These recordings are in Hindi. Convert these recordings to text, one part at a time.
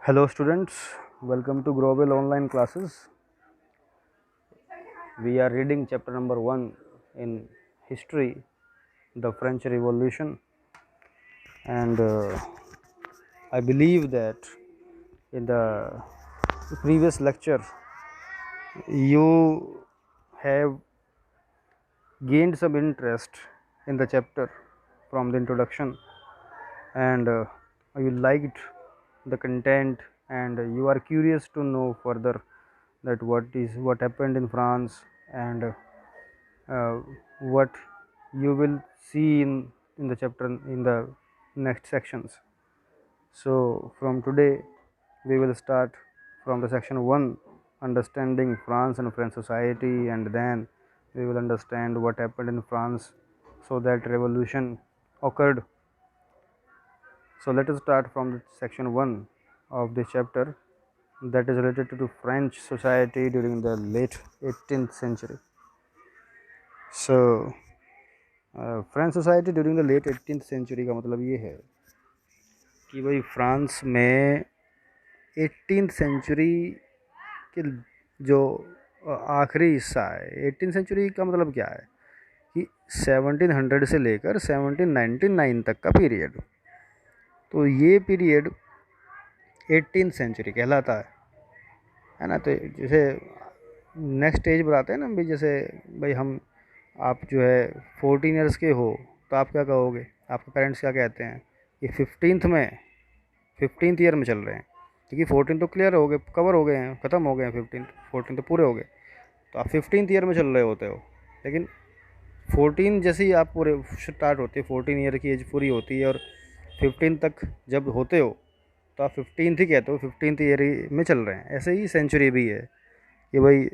Hello students, welcome to Global Online Classes. We are reading chapter number 1 in history, the French Revolution, and I believe that in the previous lecture you have gained some interest in the chapter from the introduction, and you liked the content, and you are curious to know further that what happened in France, and uh, what you will see in the chapter in the next sections. So from today we will start from the section 1, understanding France and French society, and then we will understand what happened in France so that revolution occurred. So let us start from the section 1 of this chapter, that is related to French society during the late 18th century. So French society during the late 18th century का मतलब ये है कि भाई फ्रांस में 18th सेंचुरी के जो आखिरी हिस्सा है, 18th सेंचुरी का मतलब क्या है कि 1700 से लेकर 1799 तक का पीरियड, तो ये पीरियड 18th सेंचुरी कहलाता है ना। तो जैसे नेक्स्ट स्टेज बताते हैं ना भाई, जैसे भाई हम आप जो है 14 ईयर्स के हो तो आप क्या कहोगे, आपके पेरेंट्स क्या कहते हैं कि 15th ईयर में चल रहे हैं, क्योंकि 14 तो क्लियर हो गए, कवर हो गए हैं, ख़त्म हो गए हैं, 14 तो पूरे हो गए, तो आप 15th ईयर में चल रहे होते हो। लेकिन 14 जैसे ही आप पूरे स्टार्ट होते हैं, 14 ईयर की एज पूरी होती है और 15 तक जब होते हो तो आप 15th ही कहते हो, 15th ईयर में चल रहे हैं। ऐसे ही सेंचुरी भी है कि भाई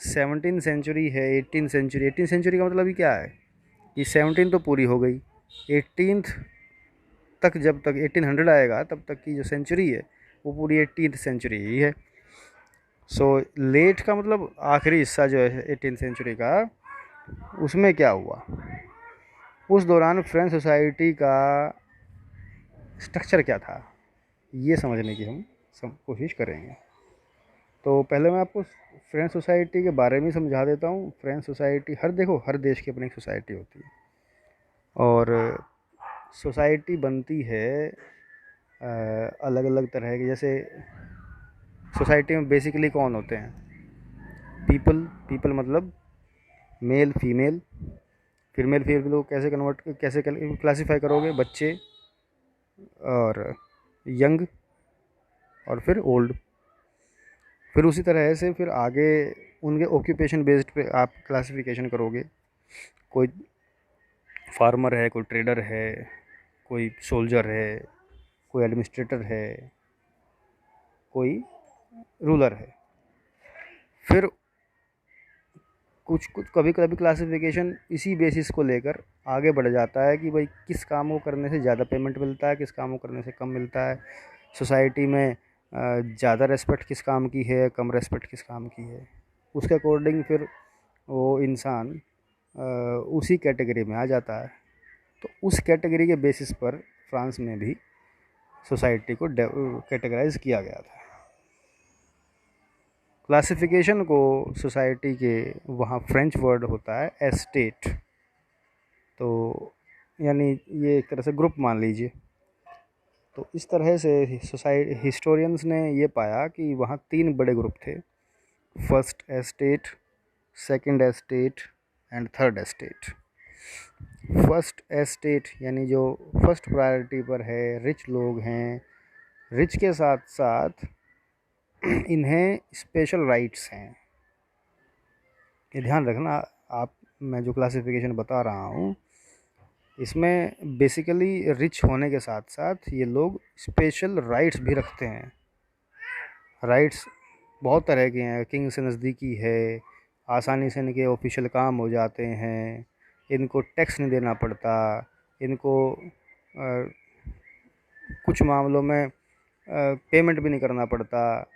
17th सेंचुरी है, 18th सेंचुरी का मतलब ही क्या है कि 17 तो पूरी हो गई, 18th तक जब तक 1800 आएगा तब तक की जो सेंचुरी है वो पूरी 18th सेंचुरी ही है। सो लेट का मतलब आखिरी हिस्सा जो है 18th सेंचुरी का, उसमें क्या हुआ, उस दौरान फ्रेंच सोसाइटी का स्ट्रक्चर क्या था, ये समझने की हम सब कोशिश करेंगे। तो पहले मैं आपको फ्रेंच सोसाइटी के बारे में समझा देता हूँ। फ्रेंच सोसाइटी हर देश की अपनी एक सोसाइटी होती है, और सोसाइटी बनती है अलग अलग तरह की। जैसे सोसाइटी में बेसिकली कौन होते हैं, पीपल मतलब मेल फीमेल, फिर मेल फीमेल को कैसे क्लासीफाई करोगे, बच्चे और यंग और फिर ओल्ड। फिर उसी तरह से फिर आगे उनके ऑक्यूपेशन बेस्ड पे आप क्लासिफिकेशन करोगे, कोई फार्मर है, कोई ट्रेडर है, कोई सोल्जर है, कोई एडमिनिस्ट्रेटर है, कोई रूलर है। फिर कुछ कभी कभी क्लासिफिकेशन इसी बेसिस को लेकर आगे बढ़ जाता है कि भाई किस काम को करने से ज़्यादा पेमेंट मिलता है, किस काम को करने से कम मिलता है, सोसाइटी में ज़्यादा रेस्पेक्ट किस काम की है, कम रेस्पेक्ट किस काम की है। उसके अकॉर्डिंग फिर वो इंसान उसी कैटेगरी में आ जाता है। तो उस कैटेगरी के बेसिस पर फ्रांस में भी सोसाइटी को कैटेगराइज किया गया था। क्लासिफिकेशन को सोसाइटी के वहाँ फ्रेंच वर्ड होता है एस्टेट, तो यानी ये एक तरह से ग्रुप मान लीजिए। तो इस तरह से हिस्टोरियंस ने ये पाया कि वहाँ 3 बड़े ग्रुप थे, first estate, second estate and third estate. First estate यानी जो फर्स्ट प्रायोरिटी पर है, रिच लोग हैं, रिच के साथ साथ इन्हें स्पेशल राइट्स हैं। ये ध्यान रखना आप, मैं जो क्लासिफिकेशन बता रहा हूँ इसमें बेसिकली रिच होने के साथ साथ ये लोग स्पेशल राइट्स भी रखते हैं। राइट्स बहुत तरह के हैं, किंग से नज़दीकी है, आसानी से इनके ऑफिशियल काम हो जाते हैं, इनको टैक्स नहीं देना पड़ता, इनको कुछ मामलों में पेमेंट भी नहीं करना पड़ता,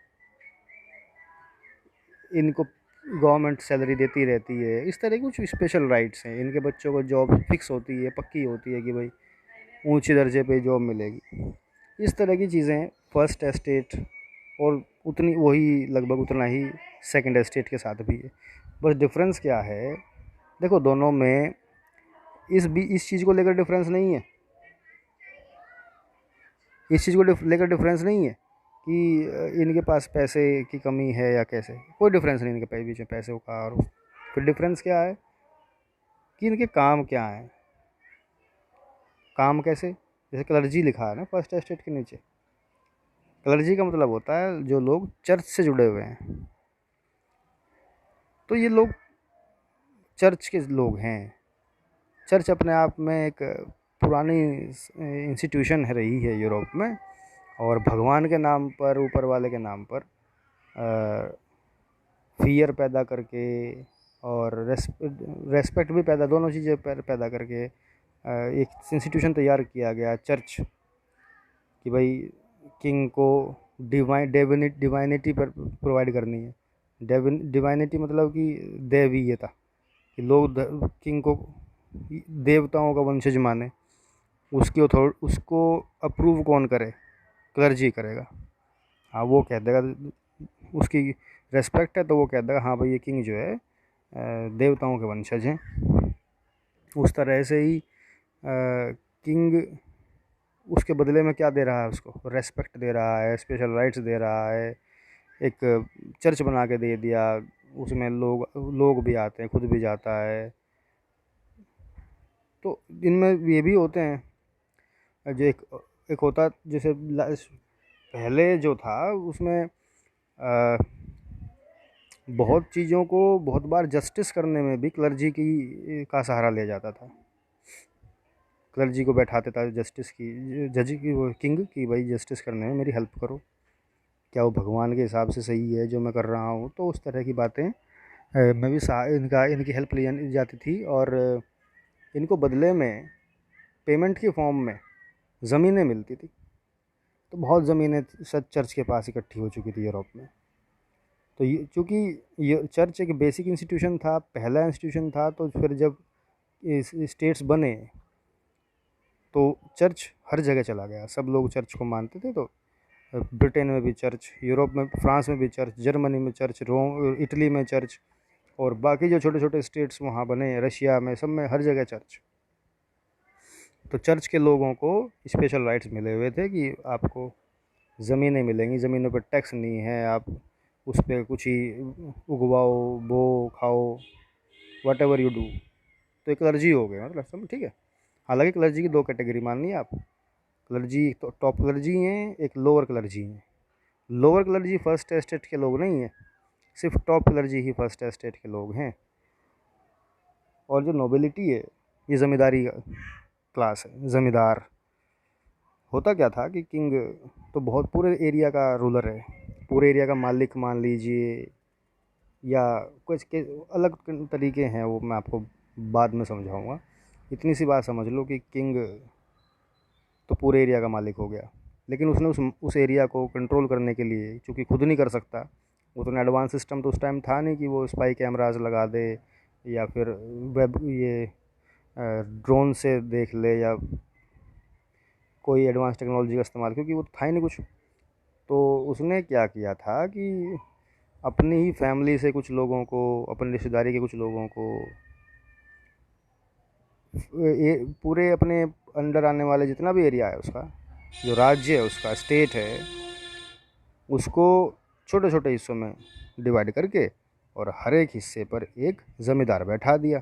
इनको गवर्नमेंट सैलरी देती रहती है। इस तरह की कुछ स्पेशल राइट्स हैं। इनके बच्चों को जॉब फिक्स होती है, पक्की होती है कि भाई ऊंचे दर्जे पे जॉब मिलेगी। इस तरह की चीज़ें फर्स्ट एस्टेट और उतनी वही लगभग उतना ही सेकंड एस्टेट के साथ भी है। बस डिफरेंस क्या है, देखो दोनों में इस चीज़ को लेकर डिफरेंस नहीं है, इस चीज़ को लेकर डिफरेंस नहीं है कि इनके पास पैसे की कमी है या कैसे, कोई डिफरेंस नहीं इनके बीच में पैसे का। और फिर डिफरेंस क्या है कि इनके काम क्या हैं। काम कैसे, जैसे क्लर्जी लिखा है ना फर्स्ट एस्टेट के नीचे, क्लर्जी का मतलब होता है जो लोग चर्च से जुड़े हुए हैं। तो ये लोग चर्च के लोग हैं। चर्च अपने आप में एक पुरानी इंस्टीट्यूशन है, रही है यूरोप में, और भगवान के नाम पर, ऊपर वाले के नाम पर फियर पैदा करके और रेस्पेक्ट भी पैदा, दोनों चीज़ें पैदा करके एक इंस्टीट्यूशन तैयार किया गया चर्च, कि भाई किंग को डिवाइनिटी पर प्रोवाइड करनी है। डिवाइनिटी मतलब कि दैवीयता, कि लोग किंग को देवताओं का वंशज माने। उसको अप्रूव कौन करे, क्लर्जी करेगा। हाँ वो कह देगा, उसकी रेस्पेक्ट है तो वो कह देगा हाँ भाई ये किंग जो है देवताओं के वंशज हैं। उस तरह से ही किंग उसके बदले में क्या दे रहा है, उसको रेस्पेक्ट दे रहा है, स्पेशल राइट्स दे रहा है। एक चर्च बना के दे दिया, उसमें लोग भी आते हैं, खुद भी जाता है। तो इनमें ये भी होते हैं जो एक होता, जैसे पहले जो था उसमें बहुत चीज़ों को बहुत बार जस्टिस करने में भी क्लर्जी का सहारा लिया जाता था। क्लर्जी को बैठाते था जस्टिस की, जज की, वो किंग की, भाई जस्टिस करने में मेरी हेल्प करो, क्या वो भगवान के हिसाब से सही है जो मैं कर रहा हूँ। तो उस तरह की बातें मैं भी इनकी हेल्प ली जाती थी। और इनको बदले में पेमेंट के फॉर्म में ज़मीनें मिलती थी। तो बहुत ज़मीनें चर्च के पास इकट्ठी हो चुकी थी यूरोप में। तो ये चूँकि ये चर्च एक बेसिक इंस्टीट्यूशन था, पहला इंस्टीट्यूशन था, तो फिर जब स्टेट्स बने तो चर्च हर जगह चला गया, सब लोग चर्च को मानते थे। तो ब्रिटेन में भी चर्च, यूरोप में, फ्रांस में भी चर्च, जर्मनी में चर्च, रोम, इटली में चर्च, और बाकी जो छोटे छोटे स्टेट्स वहाँ बने, रशिया में, सब में हर जगह चर्च। तो चर्च के लोगों को स्पेशल राइट्स मिले हुए थे कि आपको ज़मीनें मिलेंगी, ज़मीनों पर टैक्स नहीं है, आप उस पर कुछ ही उगवाओ, बो, खाओ, वट एवर यू डू। तो एक क्लर्जी हो गया, मतलब सब ठीक है। हालांकि क्लर्जी की दो कैटेगरी माननी है आप, क्लर्जी तो टॉप क्लर्जी हैं, एक लोअर क्लर्जी हैं। लोअर क्लर्जी फर्स्ट एस्टेट के लोग नहीं हैं, सिर्फ टॉप क्लर्जी ही फर्स्ट एस्टेट के लोग हैं। और जो नोबिलिटी है, ये ज़मींदारी क्लास है, ज़मींदार। होता क्या था कि किंग तो बहुत पूरे एरिया का रूलर है, पूरे एरिया का मालिक मान लीजिए, या कुछ के अलग तरीके हैं, वो मैं आपको बाद में समझाऊंगा। इतनी सी बात समझ लो कि किंग तो पूरे एरिया का मालिक हो गया, लेकिन उसने उस एरिया को कंट्रोल करने के लिए, चूँकि खुद नहीं कर सकता, उतना एडवांस सिस्टम तो उस टाइम था नहीं कि वो स्पाई कैमराज लगा दे, या फिर वेब ये ड्रोन से देख ले, या कोई एडवांस टेक्नोलॉजी का इस्तेमाल, क्योंकि वो था ही नहीं कुछ। तो उसने क्या किया था कि अपनी ही फैमिली से कुछ लोगों को, अपनी रिश्तेदारी के कुछ लोगों को, पूरे अपने अंडर आने वाले जितना भी एरिया है उसका, जो राज्य है उसका, स्टेट है, उसको छोटे छोटे हिस्सों में डिवाइड करके, और हर एक हिस्से पर एक ज़मींदार बैठा दिया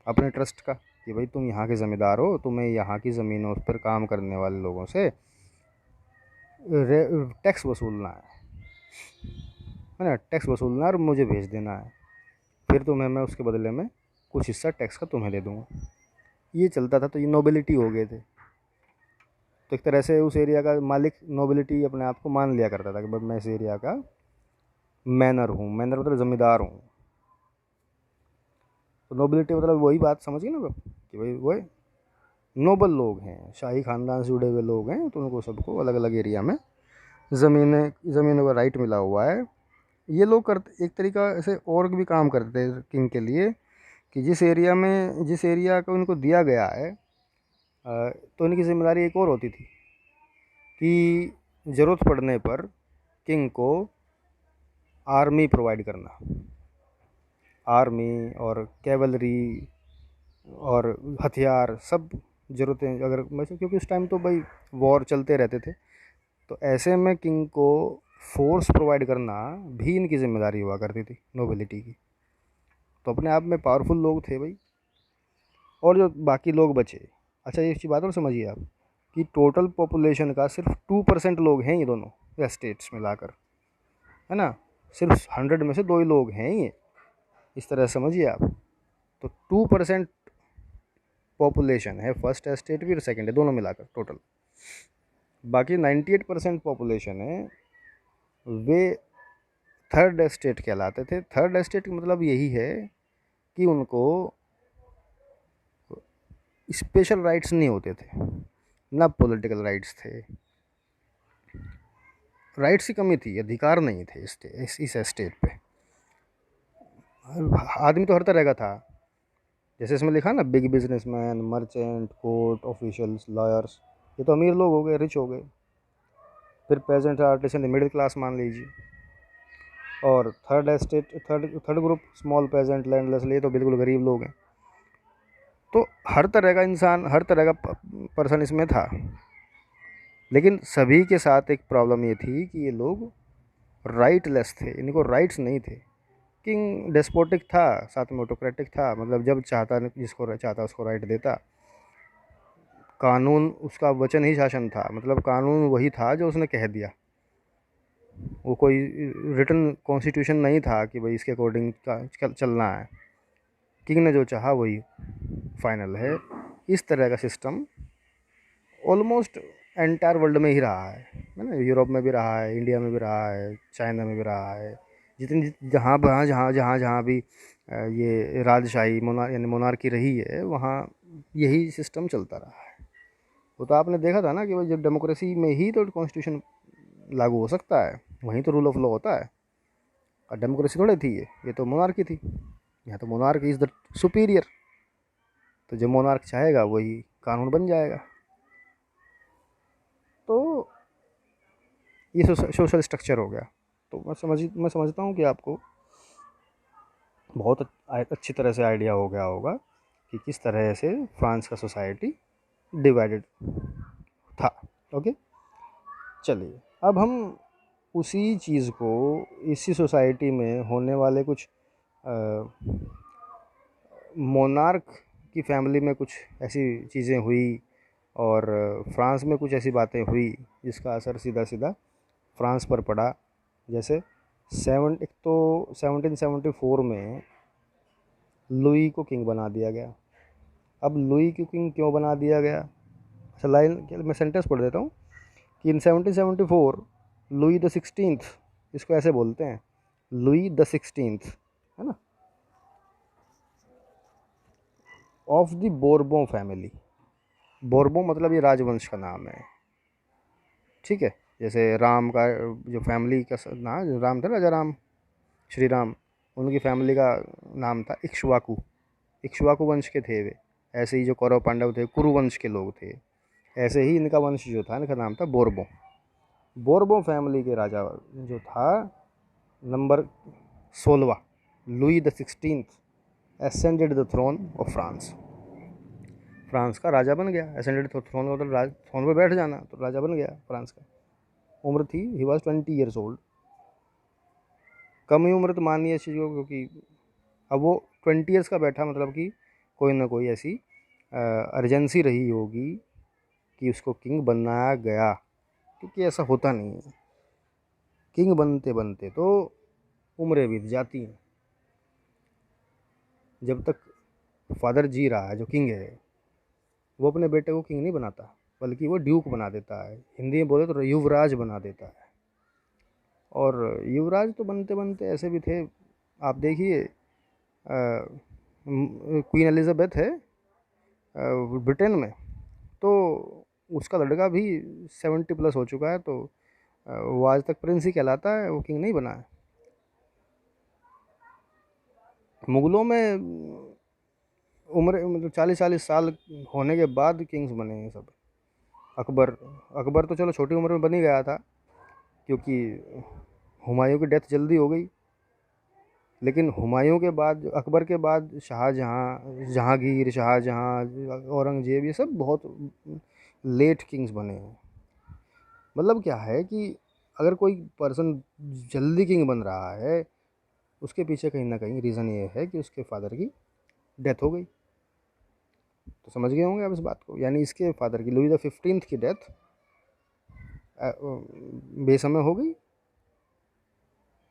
अपने ट्रस्ट का, कि भाई तुम यहाँ के ज़मींदार हो, तुम्हें यहाँ की ज़मीनों पर काम करने वाले लोगों से टैक्स वसूलना है ना, टैक्स वसूलना और मुझे भेज देना है, फिर तुम्हें मैं उसके बदले में कुछ हिस्सा टैक्स का तुम्हें दे दूँगा। ये चलता था। तो ये नोबिलिटी हो गए थे। तो एक तरह से उस एरिया का मालिक नोबिलिटी अपने आप को मान लिया करता था कि भाई मैं इस एरिया का मैनर हूँ, मैनर मतलब ज़मींदार हूँ। तो नोबिलिटी मतलब वही बात समझ गए ना आप, कि भाई वो नोबल लोग हैं, शाही ख़ानदान से जुड़े हुए लोग हैं, तो उनको सबको अलग अलग एरिया में ज़मीनों का राइट मिला हुआ है। ये लोग करते एक तरीका ऐसे और भी काम करते हैं किंग के लिए, कि जिस एरिया को इनको दिया गया है, तो इनकी ज़िम्मेदारी एक और होती थी कि ज़रूरत पड़ने पर किंग को आर्मी प्रोवाइड करना, आर्मी और कैवलरी और हथियार सब ज़रूरतें, अगर वैसे क्योंकि उस टाइम तो भाई वॉर चलते रहते थे, तो ऐसे में किंग को फोर्स प्रोवाइड करना भी इनकी जिम्मेदारी हुआ करती थी नोबिलिटी की। तो अपने आप में पावरफुल लोग थे भाई। और जो बाकी लोग बचे, अच्छा ये बात और समझिए आप कि टोटल पॉपुलेशन का सिर्फ 2% लोग हैं ये दोनों स्टेट्स मिलाकर, है ना। सिर्फ 100 में से 2 ही लोग हैं ये, इस तरह समझिए आप। तो 2% पॉपुलेशन है फर्स्ट स्टेट की और सेकेंड है, दोनों मिलाकर टोटल। बाकी 98% पॉपुलेशन है वे थर्ड स्टेट कहलाते थे। थर्ड स्टेट का मतलब यही है कि उनको स्पेशल राइट्स नहीं होते थे, ना पॉलिटिकल राइट्स थे, राइट्स की कमी थी, अधिकार नहीं थे इस स्टेट पे। आदमी तो हर तरह का था, जैसे इसमें लिखा ना, big businessman, merchant, court officials, lawyers, ये तो अमीर लोग हो गए, रिच हो गए। फिर पेजेंट, आर्टिसन, मिडिल क्लास मान लीजिए। और third group small peasant, landless, ये तो बिल्कुल गरीब लोग हैं। तो हर तरह का इंसान, हर तरह का पर्सन इसमें था। लेकिन सभी के साथ एक प्रॉब्लम ये थी कि ये लोग राइटलेस थे, इनको राइट्स नहीं थे। किंग डेस्पोटिक था, साथ में ऑटोक्रेटिक था, मतलब जब चाहता जिसको चाहता उसको राइट देता। कानून उसका वचन ही शासन था, मतलब कानून वही था जो उसने कह दिया। वो कोई रिटन कॉन्स्टिट्यूशन नहीं था कि भाई इसके अकॉर्डिंग चलना है। किंग ने जो चाहा वही फाइनल है। इस तरह का सिस्टम ऑलमोस्ट एंटायर वर्ल्ड में ही रहा है ना। यूरोप में भी रहा है, इंडिया में भी रहा है, चाइना में भी रहा है। जितनी जहाँ जहाँ जहाँ जहाँ जहाँ भी ये राजशाही यानी मोनार्की रही है, वहाँ यही सिस्टम चलता रहा है। वो तो आपने देखा था ना कि भाई जब डेमोक्रेसी में ही तो कॉन्स्टिट्यूशन लागू हो सकता है, वहीं तो रूल ऑफ लॉ होता है। और डेमोक्रेसी थोड़ी थी ये तो मोनार्की थी। यहाँ तो मोनार्क इज़ द सुपीरियर, तो जो मोनार्क चाहेगा वही कानून बन जाएगा। तो ये सोशल स्ट्रक्चर हो गया। तो मैं समझता हूँ कि आपको बहुत अच्छी तरह से आइडिया हो गया होगा कि किस तरह से फ्रांस का सोसाइटी डिवाइडेड था। ओके, चलिए अब हम उसी चीज़ को इसी सोसाइटी में होने वाले कुछ मोनार्क की फैमिली में कुछ ऐसी चीज़ें हुई और फ्रांस में कुछ ऐसी बातें हुई जिसका असर सीधा सीधा फ्रांस पर पड़ा। जैसे एक तो 1774 में लुई को किंग बना दिया गया। अब लुई को किंग क्यों बना दिया गया, अच्छा लाइन मैं सेंटेंस पढ़ देता हूँ कि इन 1774 लुई द 16th, इसको ऐसे बोलते हैं लुई द 16th, है ना, ऑफ द बोरबो फैमिली। बोरबो मतलब ये राजवंश का नाम है, ठीक है। जैसे राम का जो फैमिली का नाम, राम था राजा राम, श्री राम, उनकी फैमिली का नाम था इक्ष्वाकु। इक्ष्वाकु वंश के थे वे। ऐसे ही जो कौरव पांडव थे कुरु वंश के लोग थे, ऐसे ही इनका वंश जो था, इनका नाम था बोरबो। बोरबो फैमिली के राजा जो था number 16, Louis the 16th ascended the throne of France. France का राजा बन गया। एसेंडेड तो थ्रोन मतलब थ्रोन पर बैठ जाना, तो राजा बन गया फ्रांस का। उम्र थी, ही वॉज 20 ईयर्स ओल्ड। कम ही उम्र तो मानिए इस चीज़ को, क्योंकि अब वो 20 ईयर्स का बैठा, मतलब कि कोई ना कोई ऐसी अर्जेंसी रही होगी कि उसको किंग बनाया गया, क्योंकि ऐसा होता नहीं है। किंग बनते बनते तो उम्रें बीत जाती हैं। जब तक फादर जी रहा है, जो किंग है, वो अपने बेटे को किंग नहीं बनाता, बल्कि वो ड्यूक बना देता है। हिंदी में बोले तो युवराज बना देता है। और युवराज तो बनते बनते ऐसे भी थे, आप देखिए क्वीन एलिजाबेथ है ब्रिटेन में, तो उसका लड़का भी 70+ हो चुका है, तो वो आज तक प्रिंस ही कहलाता है, वो किंग नहीं बना है। मुगलों में उम्र मतलब 40-40 साल होने के बाद किंग्स बने हैं सब। अकबर अकबर तो चलो छोटी उम्र में बन ही गया था, क्योंकि हुमायूं की डेथ जल्दी हो गई, लेकिन हुमायूं के बाद, अकबर के बाद शाहजहाँ, जहांगीर, शाहजहाँ, औरंगजेब, ये सब बहुत लेट किंग्स बने हैं। मतलब क्या है कि अगर कोई पर्सन जल्दी किंग बन रहा है, उसके पीछे कहीं ना कहीं रीज़न ये है कि उसके फादर की डेथ हो गई। तो समझ गए होंगे आप इस बात को। यानी इसके फादर की, लुई द 15th की डेथ बेसमय हो गई,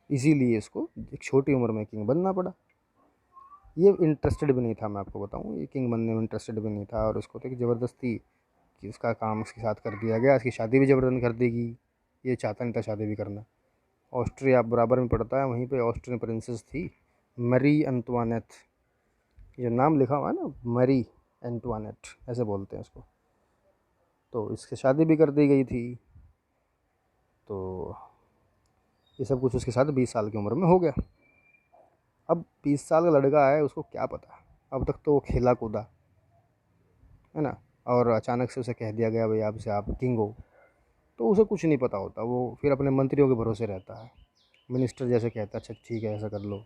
इसीलिए इसको एक छोटी उम्र में किंग बनना पड़ा। ये इंटरेस्टेड भी नहीं था, मैं आपको बताऊं, ये किंग बनने में इंटरेस्टेड भी नहीं था, और उसको तो एक ज़बरदस्ती कि उसका काम उसके साथ कर दिया गया, इसकी शादी भी ज़बरदस्ती कर देगी। ये चाहता नहीं था शादी भी करना। ऑस्ट्रिया बराबर में पड़ता है, वहीं पे ऑस्ट्रियन प्रिंसेस थी मरी एंटवानेट। ये नाम लिखा हुआ है ना, मरी एंटवानेट ऐसे बोलते हैं उसको। तो इसकी शादी भी कर दी गई थी। तो ये सब कुछ उसके साथ 20 साल की उम्र में हो गया। अब 20 साल का लड़का है, उसको क्या पता, अब तक तो वो खेला कूदा, है ना। और अचानक से उसे कह दिया गया भाई आपसे आप किंग हो, तो उसे कुछ नहीं पता होता। वो फिर अपने मंत्रियों के भरोसे रहता है। मिनिस्टर जैसे कहता है अच्छा ठीक है ऐसा कर लो,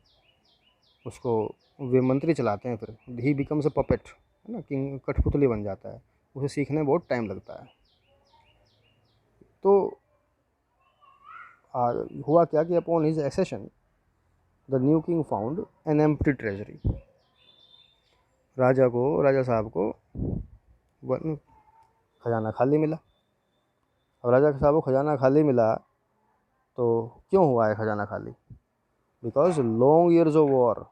उसको वे मंत्री चलाते हैं। फिर ही बिकम्स अ पपेट, है ना, किंग कठपुतली बन जाता है। उसे सीखने में बहुत टाइम लगता है। तो आ, हुआ क्या कि upon his accession the new king found an empty treasury. राजा साहब को खजाना खाली मिला। अब राजा साहब को खजाना खाली मिला, तो क्यों हुआ है खजाना खाली? Because long years of war,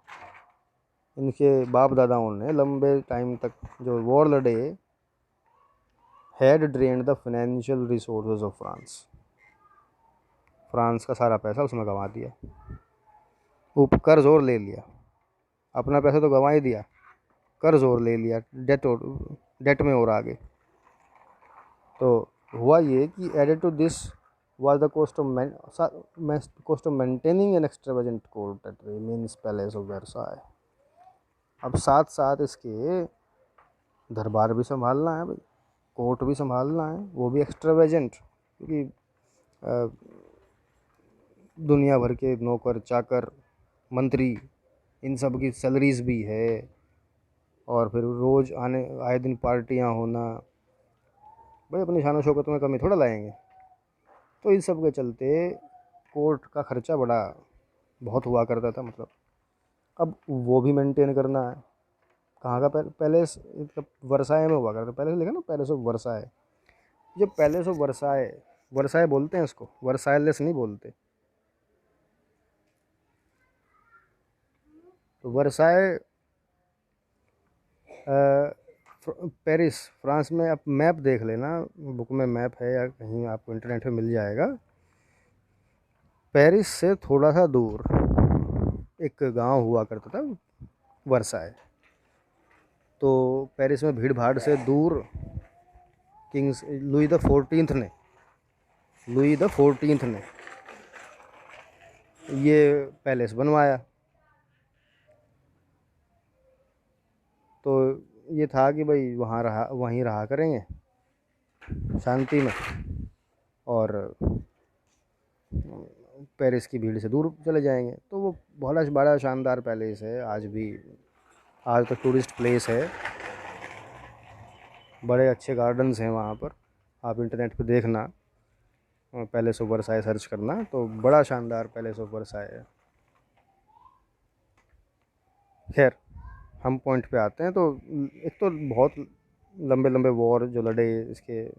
इनके बाप दादाओं ने लंबे टाइम तक जो वॉर लड़े, had drained the financial resources of France. France का सारा पैसा उसमें गंवा दिया, ऊपर कर्ज और ले लिया। अपना पैसा तो गंवा ही दिया, कर्ज और ले लिया, डेट में और आगे। तो हुआ ये कि added to this was the cost of maintaining an extravagant court at Ramen's Palace of Versailles। अब साथ साथ इसके दरबार भी संभालना है भाई, कोर्ट भी संभालना है, वो भी एक्स्ट्रावेजेंट, क्योंकि दुनिया भर के नौकर चाकर, मंत्री, इन सब की सैलरीज भी है, और फिर रोज़ आने आए दिन पार्टियां होना। भाई अपनी शान शौकत में कमी थोड़ा लाएंगे। तो इन सब के चलते कोर्ट का खर्चा बड़ा बहुत हुआ करता था। मतलब अब वो भी मेंटेन करना है। कहाँ का पैलेस? वर्साए में हुआ करता, पैलेस लिखा ना, पैलेस ऑफ वर्साए। जो पैलेस ऑफ वर्साए, वर्साए बोलते हैं इसको, वर्साइलेस नहीं बोलते। तो वर्साए पेरिस, फ्रांस में। आप मैप देख लेना, बुक में मैप है या कहीं आपको इंटरनेट पे मिल जाएगा। पेरिस से थोड़ा सा दूर एक गांव हुआ करता था वर्साए। तो पेरिस में भीड़ भाड़ से दूर किंग्स लुई द 14th ने ये पैलेस बनवाया। तो ये था कि भाई वहीं रहा करेंगे शांति में, और पेरिस की भीड़ से दूर चले जाएंगे। तो वो बहुत बड़ा शानदार पैलेस है, आज भी, आज तक टूरिस्ट प्लेस है। बड़े अच्छे गार्डन्स हैं वहाँ पर। आप इंटरनेट पे देखना, पैलेस ऑफ वर्साए सर्च करना, तो बड़ा शानदार पैलेस ऑफ वर्साए है। खैर, हम पॉइंट पे आते हैं। तो एक तो बहुत लंबे लंबे वॉर जो लड़े इसके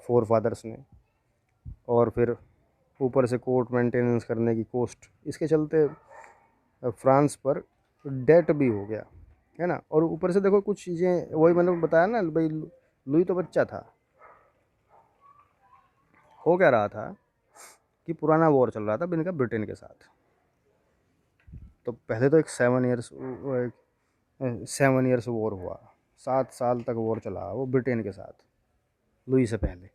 फोर फादर्स ने, और फिर ऊपर से कोर्ट मेंटेनेंस करने की कॉस्ट, इसके चलते फ्रांस पर डेट भी हो गया, है ना। और ऊपर से देखो कुछ चीज़ें, वही मैंने बताया ना भाई, लुई तो बच्चा था। हो क्या रहा था कि पुराना वॉर चल रहा था इनका ब्रिटेन के साथ। तो पहले तो एक 7 ईयर्स वॉर हुआ, 7 साल तक वॉर चला वो ब्रिटेन के साथ, लुई से पहले।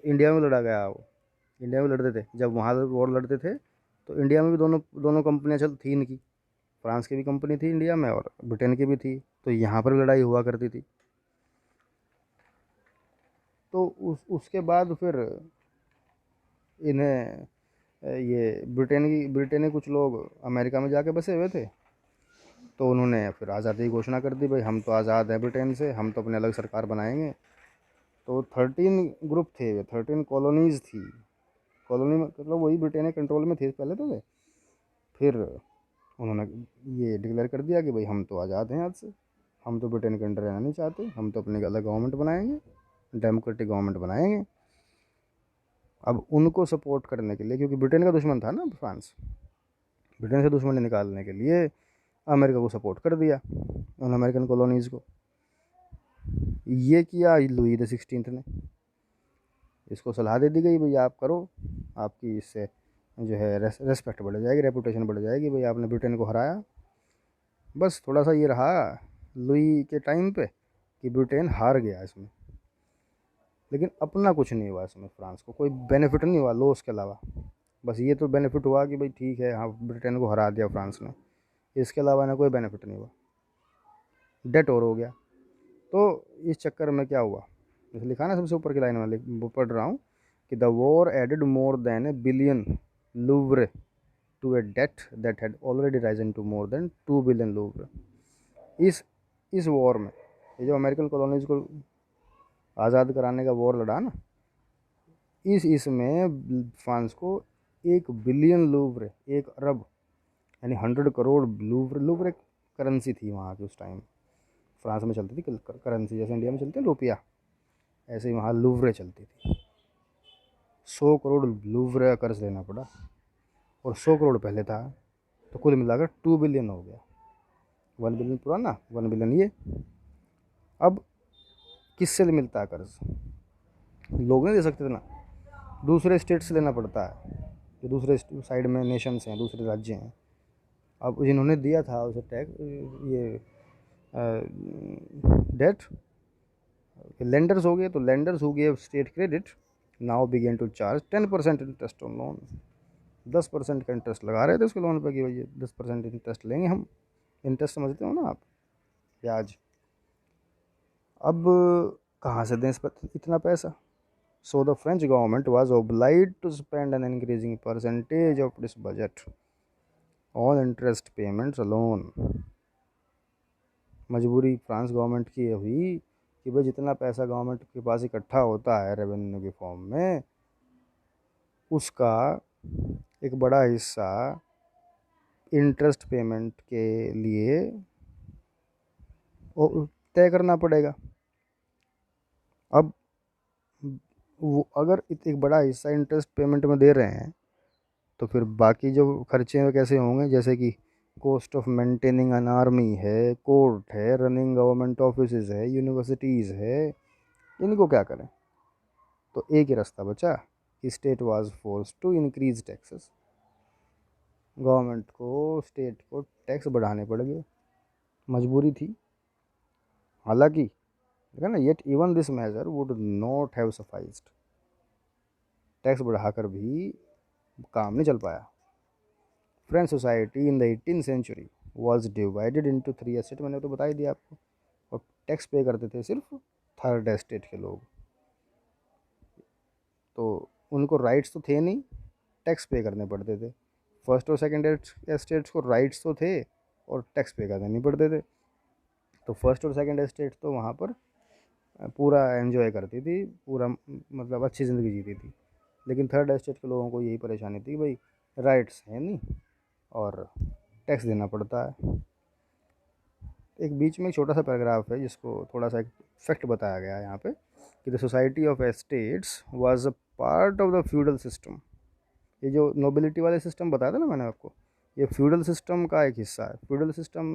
इंडिया में लड़ा गया वो, इंडिया में लड़ते थे जब वहाँ वॉर लड़ते थे। तो इंडिया में भी दोनों दोनों कंपनियाँ चल थी इनकी, फ्रांस की भी कंपनी थी इंडिया में और ब्रिटेन की भी थी। तो यहाँ पर लड़ाई हुआ करती थी। तो उसके बाद फिर इन्हें ये ब्रिटेन के कुछ लोग अमेरिका में जाके बसे हुए थे, तो उन्होंने फिर आज़ादी की घोषणा कर दी, भाई हम तो आज़ाद हैं ब्रिटेन से, हम तो अपने अलग सरकार बनाएंगे। तो 13 ग्रुप थे, 13 कॉलोनीज़ थी। कॉलोनी मतलब वही ब्रिटेन के कंट्रोल में थे पहले तो वे। फिर उन्होंने ये डिक्लेयर कर दिया कि भाई हम तो आज़ाद हैं आज से, हम तो ब्रिटेन के अंडर रहना नहीं चाहते, हम तो अपनी अलग गवर्नमेंट बनाएंगे, डेमोक्रेटिक गवर्नमेंट बनाएंगे। अब उनको सपोर्ट करने के लिए, क्योंकि ब्रिटेन का दुश्मन था ना फ्रांस, ब्रिटेन से दुश्मनी निकालने के लिए अमेरिका को सपोर्ट कर दिया, उन अमेरिकन कॉलोनीज़ को। ये किया लुई 16 ने, इसको सलाह दे दी गई भाई आप करो, आपकी इससे जो है रेस्पेक्ट बढ़ जाएगी, रेपुटेशन बढ़ जाएगी, भाई आपने ब्रिटेन को हराया। बस थोड़ा सा ये रहा लुई के टाइम पे कि ब्रिटेन हार गया इसमें, लेकिन अपना कुछ नहीं हुआ इसमें, फ्रांस को कोई बेनिफिट नहीं हुआ लॉस के अलावा। बस ये तो बेनिफिट हुआ कि भाई ठीक है, हाँ ब्रिटेन को हरा दिया फ्रांस ने, इसके अलावा ना कोई बेनिफिट नहीं हुआ, डेट और हो गया। तो इस चक्कर में क्या हुआ, जैसे लिखा ना सबसे ऊपर की लाइन में पढ़ रहा हूँ कि the war added more than $1 billion livres to a debt that had already risen to more than $2 billion livres. इस वॉर में, ये जो अमेरिकन कॉलोनीज को आज़ाद कराने का वॉर लड़ा ना, इसमें फ्रांस को 1 बिलियन लूव्रे, 1 अरब यानी 100 करोड़ लूव्रे, लूव्रे करेंसी थी वहाँ की उस टाइम, फ्रांस में चलती थी करेंसी, जैसे इंडिया में चलते हैं रुपया, ऐसे ही वहाँ लूव्रे चलती थी। 100 करोड़ लूव्रे का कर्ज लेना पड़ा, और 100 करोड़ पहले था, तो कुल मिलाकर 2 बिलियन हो गया। 1 बिलियन पुराना, 1 बिलियन ये। अब किससे मिलता है कर्ज, लोग नहीं दे सकते थे ना, दूसरे स्टेट से लेना पड़ता है, जो दूसरे साइड में नेशंस हैं, दूसरे राज्य हैं। अब जिन्होंने दिया था उसे टैक्स, ये डेट लेंडर्स हो गए, तो लेंडर्स हो गए state credit now began to charge 10% interest on loan. 10% का इंटरेस्ट लगा रहे थे उसके लोन पर कि भाई 10% इंटरेस्ट लेंगे हम। इंटरेस्ट समझते हो ना आप, ब्याज। अब कहाँ से दें इस पर इतना पैसा, so the French government was obliged to spend an increasing percentage of this budget on interest payments alone. मजबूरी फ्रांस गवर्नमेंट की ये हुई कि भाई जितना पैसा गवर्नमेंट के पास इकट्ठा होता है रेवेन्यू के फॉर्म में, उसका एक बड़ा हिस्सा इंटरेस्ट पेमेंट के लिए तय करना पड़ेगा। अब वो अगर एक बड़ा हिस्सा इंटरेस्ट पेमेंट में दे रहे हैं, तो फिर बाकी जो खर्चे हैं कैसे होंगे, जैसे कि cost of maintaining an army है, कोर्ट है, रनिंग गवर्नमेंट ऑफिस है, यूनिवर्सिटीज़ है, इनको क्या करें। तो एक ही रास्ता बचा, state was forced to increase taxes. Government को, स्टेट को टैक्स बढ़ाने पड़ गए, मजबूरी थी। हालांकि देखा ना, yet even this measure would not have sufficed, tax बढ़ाकर भी काम नहीं चल पाया। French society in the 18th century was divided into 3 estate, मैंने तो बता ही दिया आपको, और टैक्स पे करते थे सिर्फ थर्ड एस्टेट के लोग, तो उनको राइट्स तो थे नहीं, टैक्स पे करने पड़ते थे। फर्स्ट और सेकंड एस्टेट्स को राइट्स तो थे और टैक्स पे करने नहीं पड़ते थे। तो फर्स्ट और सेकंड एस्टेट तो वहाँ पर पूरा एंजॉय करती थी, पूरा मतलब अच्छी ज़िंदगी जीती थी। लेकिन थर्ड एस्टेट के लोगों को यही परेशानी थी, भाई राइट्स हैं नहीं और टैक्स देना पड़ता है। एक बीच में एक छोटा सा पैराग्राफ है जिसको थोड़ा सा एक फैक्ट बताया गया है यहाँ पे, कि the society of estates was a part of the feudal system. ये जो नोबिलिटी वाले सिस्टम बताया था ना मैंने आपको, ये फ्यूडल सिस्टम का एक हिस्सा है। फ्यूडल सिस्टम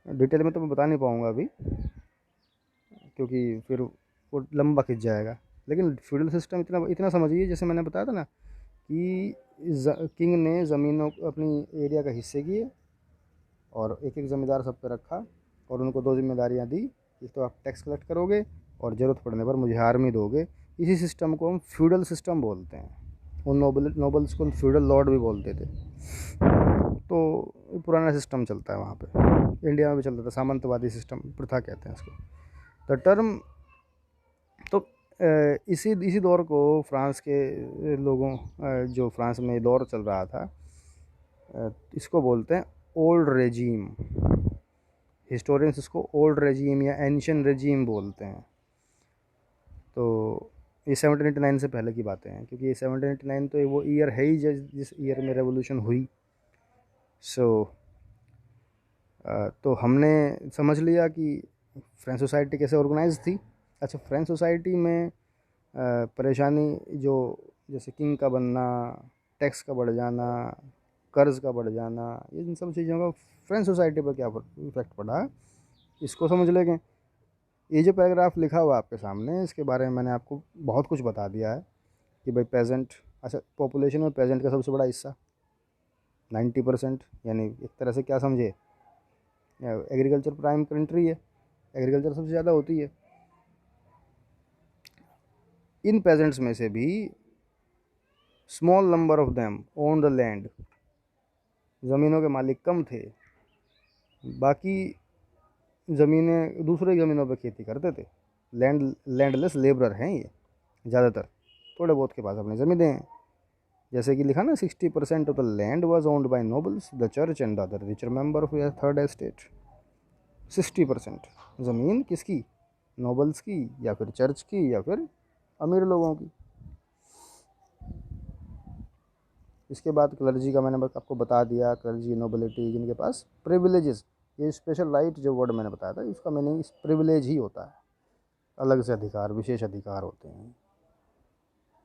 डिटेल में तो मैं बता नहीं पाऊँगा अभी, क्योंकि फिर वो लंबा खिंच जाएगा। लेकिन फ्यूडल सिस्टम इतना इतना समझिए, जैसे मैंने बताया था ना कि किंग ने ज़मीनों अपनी एरिया का हिस्से किए, और एक एक ज़मींदार सब पे रखा, और उनको 2 जिम्मेदारियां दी, एक तो आप टैक्स कलेक्ट करोगे और ज़रूरत पड़ने पर मुझे आर्मी दोगे। इसी सिस्टम को हम फ्यूडल सिस्टम बोलते हैं। उन नोबल्स को फ्यूडल लॉर्ड भी बोलते थे। तो पुराना सिस्टम चलता है वहाँ पे, इंडिया में भी चलता था, सामंतवादी सिस्टम, प्रथा कहते हैं इसको। द टर्म, तो इसी इसी दौर को फ्रांस के लोगों जो फ्रांस में दौर चल रहा था, इसको बोलते हैं ओल्ड रेजीम। हिस्टोरियंस इसको ओल्ड रेजीम या एंशियन रेजीम बोलते हैं। तो ये 1789 से पहले की बातें हैं, क्योंकि ये 1789 तो वो ईयर है ही जिस ईयर में रेवोल्यूशन हुई। सो तो हमने समझ लिया कि फ्रेंच सोसाइटी कैसे ऑर्गेनाइज थी। अच्छा, फ्रेंच सोसाइटी में परेशानी जो जैसे किंग का बनना, टैक्स का बढ़ जाना, कर्ज का बढ़ जाना, ये इन सब चीज़ों का फ्रेंच सोसाइटी पर क्या इफेक्ट पड़ा, इसको समझ लेंगे। ये जो पैराग्राफ लिखा हुआ है आपके सामने, इसके बारे में मैंने आपको बहुत कुछ बता दिया है कि भाई पेजेंट, अच्छा पॉपुलेशन में पेजेंट का सबसे बड़ा हिस्सा 90%, यानी एक तरह से क्या समझे, एग्रीकल्चर प्राइम कंट्री है, एग्रीकल्चर सबसे ज़्यादा होती है। इन पेजेंट्स में से भी small number of them own the land, ज़मीनों के मालिक कम थे, बाकी ज़मीनें दूसरे की ज़मीनों पर खेती करते थे। लैंडलेस लेबरर हैं ये ज़्यादातर, थोड़े बहुत के पास अपनी ज़मीनें हैं। जैसे कि लिखा ना, 60% of the land was owned by nobles, the church and the other richer member of third estate. 60% ज़मीन किसकी, नोबल्स की या फिर चर्च की या फिर अमीर लोगों की। इसके बाद क्लर्जी का मैंने आपको बता दिया, क्लर्जी नोबिलिटी जिनके पास प्रिविलेजेस, ये स्पेशल राइट जो वर्ड मैंने बताया था, इसका मीनिंग प्रिविलेज ही होता है, अलग से अधिकार, विशेष अधिकार होते हैं।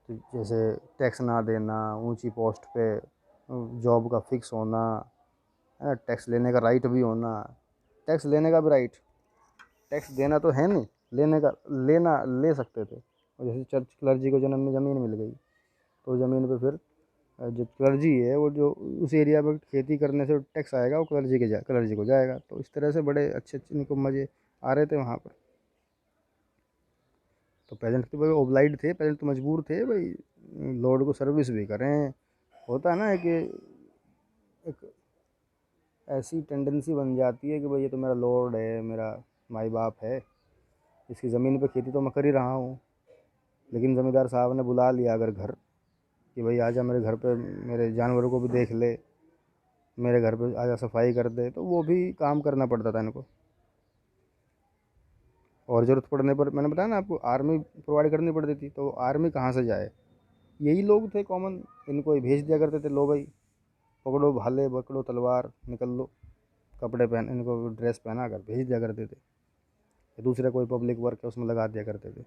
तो जैसे टैक्स ना देना, ऊंची पोस्ट पे जॉब का फिक्स होना, है ना, टैक्स लेने का राइट भी होना, टैक्स लेने का भी राइट, टैक्स देना तो है नहीं, लेने का, लेना ले सकते थे। और जैसे चर्च क्लर्जी को जन्म में ज़मीन मिल गई, तो ज़मीन पे फिर जो क्लर्जी है वो जो उस एरिया में खेती करने से टैक्स आएगा वो क्लर्जी को जाएगा। तो इस तरह से बड़े अच्छे अच्छे इनको मज़े आ रहे थे वहाँ पर। तो पेजेंट तो भाई ओब्लाइड थे, पेजेंट तो मजबूर थे भाई लॉर्ड को सर्विस भी करें। होता है ना कि एक ऐसी टेंडेंसी बन जाती है कि भाई ये तो मेरा लॉर्ड है, मेरा माई बाप है, इसकी ज़मीन पे खेती तो मैं कर ही रहा हूँ, लेकिन ज़मींदार साहब ने बुला लिया अगर घर कि भाई आजा मेरे घर पे, मेरे जानवरों को भी देख ले, मेरे घर पे आजा सफाई कर दे, तो वो भी काम करना पड़ता था इनको। और ज़रूरत पड़ने पर मैंने बताया ना आपको, आर्मी प्रोवाइड करनी पड़ती थी, तो आर्मी कहाँ से जाए, यही लोग थे कॉमन, इनको ही भेज दिया करते थे, लो भाई पकड़ो भाले, पकड़ो तलवार, निकल लो, कपड़े पहन, इनको ड्रेस पहना कर भेज दिया करते थे, या दूसरा कोई पब्लिक वर्क है उसमें लगा दिया करते थे।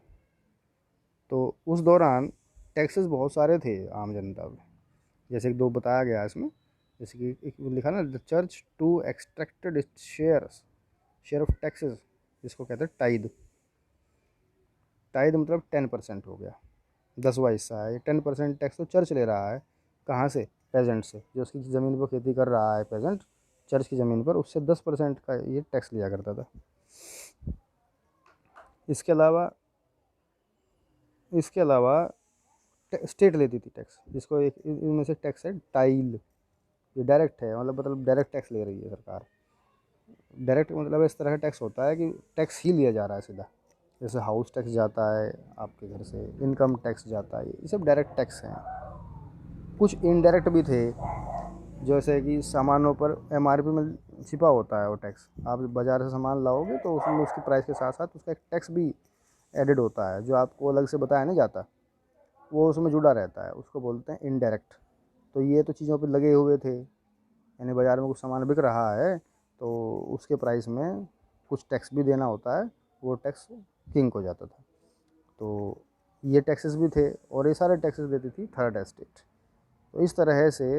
तो उस दौरान टैक्सेस बहुत सारे थे आम जनता पे, जैसे कि दो बताया गया इसमें, जैसे कि एक लिखा ना, the church too extracted share of taxes, जिसको कहते हैं टाइद। टाइद मतलब 10% हो गया, 10वां हिस्सा है। 10% टैक्स तो चर्च ले रहा है, कहाँ से, पेजेंट से, जो उसकी ज़मीन पर खेती कर रहा है पेजेंट चर्च की ज़मीन पर, उससे 10% का ये टैक्स लिया करता था। इसके अलावा इसके अलावा स्टेट लेती थी टैक्स, जिसको एक इनमें से टैक्स है टाइल, ये डायरेक्ट है, मतलब डायरेक्ट टैक्स ले रही है सरकार। डायरेक्ट मतलब इस तरह का टैक्स होता है कि टैक्स ही लिया जा रहा है सीधा, जैसे हाउस टैक्स जाता है आपके घर से, इनकम टैक्स जाता है, ये सब डायरेक्ट टैक्स हैं। कुछ इनडायरेक्ट भी थे, जैसे कि सामानों पर एमआरपी में छिपा होता है वो टैक्स, आप बाज़ार से सामान लाओगे तो उसमें उसकी प्राइस के साथ साथ उसका एक टैक्स भी एडेड होता है, जो आपको अलग से बताया नहीं जाता, वो उसमें जुड़ा रहता है, उसको बोलते हैं इनडायरेक्ट। तो ये तो चीज़ों पे लगे हुए थे, यानी बाज़ार में कुछ सामान बिक रहा है तो उसके प्राइस में कुछ टैक्स भी देना होता है, वो टैक्स किंग को जाता था। तो ये टैक्सेस भी थे, और ये सारे टैक्सेस देती थी थर्ड एस्टेट। तो इस तरह से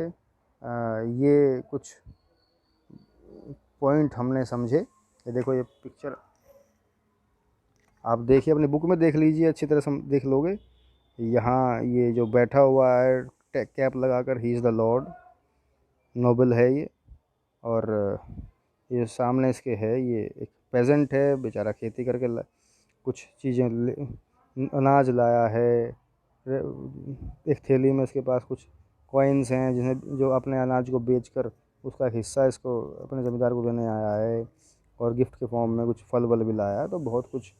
ये कुछ पॉइंट हमने समझे। ये देखो, ये पिक्चर आप देखिए, अपनी बुक में देख लीजिए, अच्छी तरह देख लोगे। यहाँ ये जो बैठा हुआ है कैप लगाकर, he is the lord, noble है ये। और ये सामने इसके है, ये एक पेजेंट है बेचारा, खेती करके कुछ चीज़ें अनाज लाया है, एक थैली में इसके पास कुछ कॉइन्स हैं, जिन्हें जो अपने अनाज को बेचकर उसका एक हिस्सा इसको अपने ज़मींदार को देने आया है, और गिफ्ट के फॉर्म में कुछ फल वल भी लाया है। तो बहुत कुछ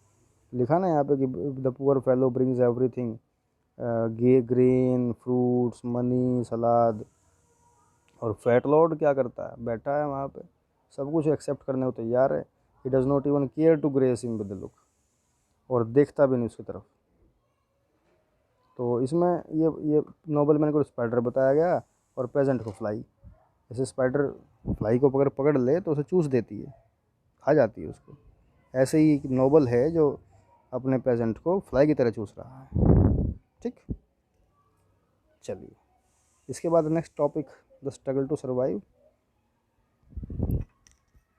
लिखा ना यहाँ पे कि the poor fellow brings everything, grain, fruits, money, salad. और फैट लॉर्ड क्या करता है, बैठा है वहाँ पे, सब कुछ एक्सेप्ट करने को तैयार है। He does not even care to grace him with the look, और देखता भी नहीं उसकी तरफ। तो इसमें ये नोबलमैन को स्पाइडर बताया गया और पेजेंट को फ्लाई। जैसे स्पाइडर फ्लाई को पकड़ पकड़ ले तो उसे चूस देती है, खा जाती है उसको। ऐसे ही एक नोबल है जो अपने पेजेंट को फ्लाई की तरह चूस रहा है। ठीक, चलिए इसके बाद next topic, the struggle to survive.